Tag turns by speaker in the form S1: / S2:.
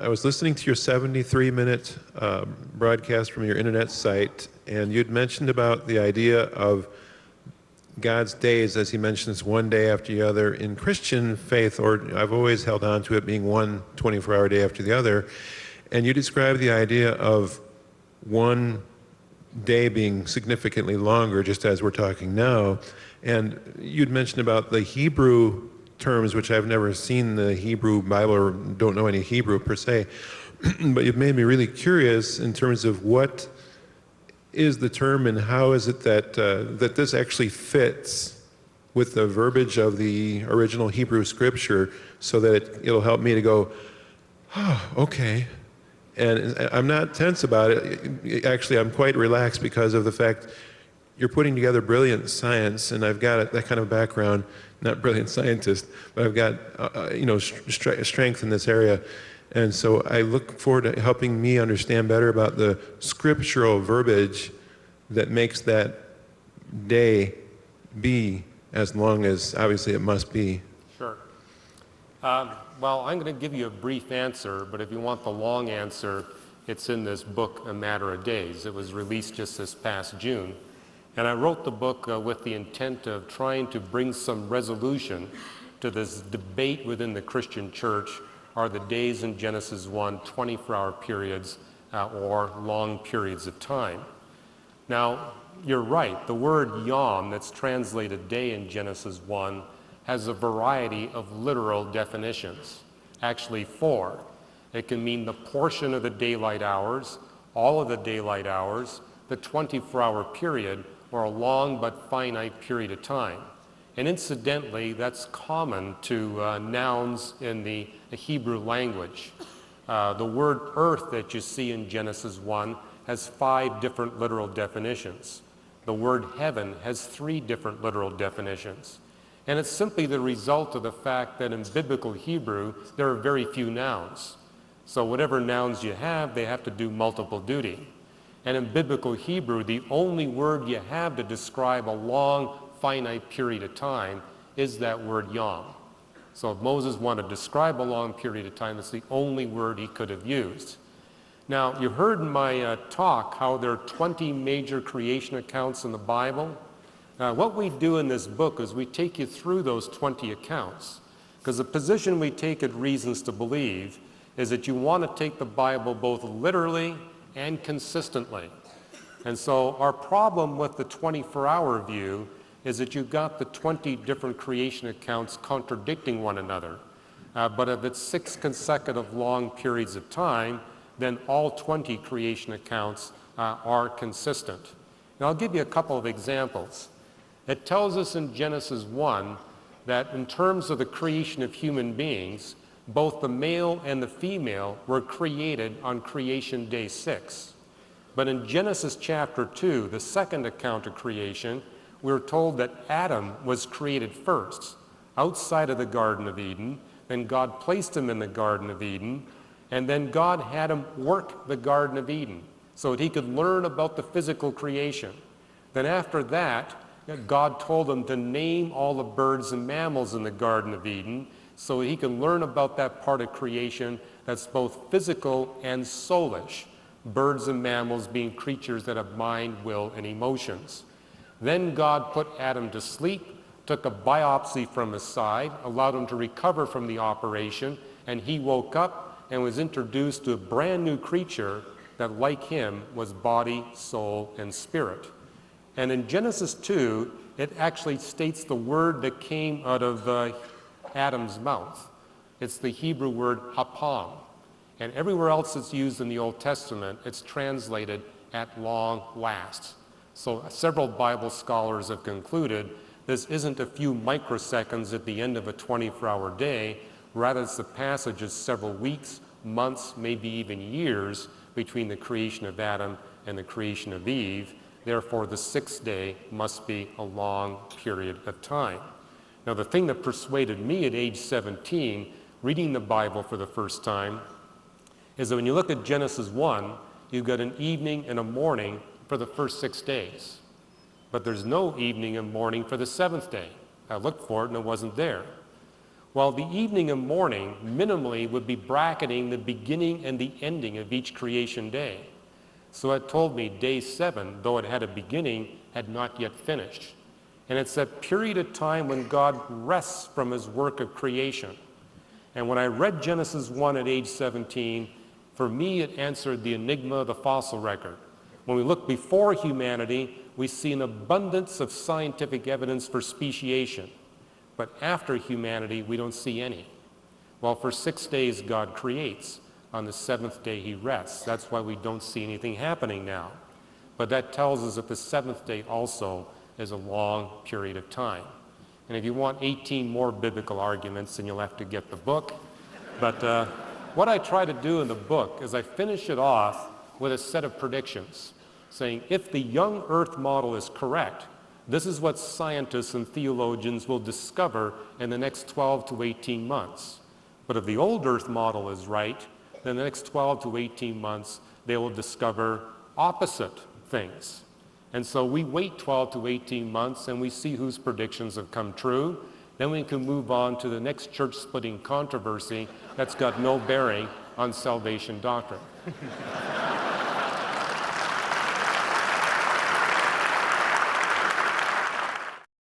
S1: I was listening to your 73-minute broadcast from your internet site, and you'd mentioned about the idea of God's days, as he mentions, one day after the other. In Christian faith, or I've always held on to it being one 24-hour day after the other, and you described the idea of one day being significantly longer, just as we're talking now. And you'd mentioned about the Hebrew terms, which I've never seen the Hebrew Bible or don't know any Hebrew per se, but you've made me really curious in terms of what is the term and how is it that that this actually fits with the verbiage of the original Hebrew scripture, so that it'll help me to go, oh, okay. And I'm not tense about it. Actually, I'm quite relaxed because of the fact you're putting together brilliant science, and I've got that kind of background, not brilliant scientist, but I've got strength in this area. And so I look forward to helping me understand better about the scriptural verbiage that makes that day be as long as obviously it must be.
S2: Sure. Well, I'm going to give you a brief answer, but if you want the long answer, it's in this book, A Matter of Days. It was released just this past June. And I wrote the book with the intent of trying to bring some resolution to this debate within the Christian church. Are the days in Genesis 1 24-hour periods or long periods of time? Now, you're right. The word yom, that's translated day in Genesis 1, has a variety of literal definitions, actually 4. It can mean the portion of the daylight hours, all of the daylight hours, the 24-hour period, or a long but finite period of time. And incidentally, that's common to nouns in the Hebrew language. The word earth that you see in Genesis 1 has 5 different literal definitions. The word heaven has 3 different literal definitions. And it's simply the result of the fact that in biblical Hebrew, there are very few nouns. So whatever nouns you have, they have to do multiple duty. And in biblical Hebrew, the only word you have to describe a long, finite period of time is that word yom. So if Moses wanted to describe a long period of time, it's the only word he could have used. Now, you heard in my talk how there are 20 major creation accounts in the Bible. What we do in this book is we take you through those 20 accounts, because the position we take at Reasons to Believe is that you want to take the Bible both literally and consistently. And so our problem with the 24-hour view is that you've got the 20 different creation accounts contradicting one another. But if it's 6 consecutive long periods of time, then all 20 creation accounts are consistent. And I'll give you a couple of examples. It tells us in Genesis 1 that in terms of the creation of human beings, both the male and the female were created on creation day 6. But in Genesis chapter 2, the second account of creation, we're told that Adam was created first, outside of the Garden of Eden. Then God placed him in the Garden of Eden, and then God had him work the Garden of Eden so that he could learn about the physical creation. Then after that, God told him to name all the birds and mammals in the Garden of Eden so he can learn about that part of creation that's both physical and soulish, birds and mammals being creatures that have mind, will, and emotions. Then God put Adam to sleep, took a biopsy from his side, allowed him to recover from the operation, and he woke up and was introduced to a brand new creature that, like him, was body, soul, and spirit. And in Genesis 2, it actually states the word that came out of Adam's mouth. It's the Hebrew word hapam. And everywhere else it's used in the Old Testament, it's translated at long last. So several Bible scholars have concluded this isn't a few microseconds at the end of a 24-hour day, rather it's the passage of several weeks, months, maybe even years between the creation of Adam and the creation of Eve. Therefore, the 6th day must be a long period of time. Now, the thing that persuaded me at age 17, reading the Bible for the first time, is that when you look at Genesis 1, you've got an evening and a morning for the first 6 days. But there's no evening and morning for the 7th day. I looked for it and it wasn't there. Well, the evening and morning minimally would be bracketing the beginning and the ending of each creation day. So it told me day 7, though it had a beginning, had not yet finished. And it's that period of time when God rests from his work of creation. And when I read Genesis 1 at age 17, for me it answered the enigma of the fossil record. When we look before humanity, we see an abundance of scientific evidence for speciation. But after humanity, we don't see any. Well, for 6 days God creates. On the 7th day he rests. That's why we don't see anything happening now. But that tells us that the 7th day also is a long period of time. And if you want 18 more biblical arguments, then you'll have to get the book. But what I try to do in the book is I finish it off with a set of predictions, saying if the young earth model is correct, this is what scientists and theologians will discover in the next 12 to 18 months. But if the old earth model is right, then the next 12 to 18 months, they will discover opposite things. And so we wait 12 to 18 months and we see whose predictions have come true. Then we can move on to the next church-splitting controversy that's got no bearing on salvation doctrine.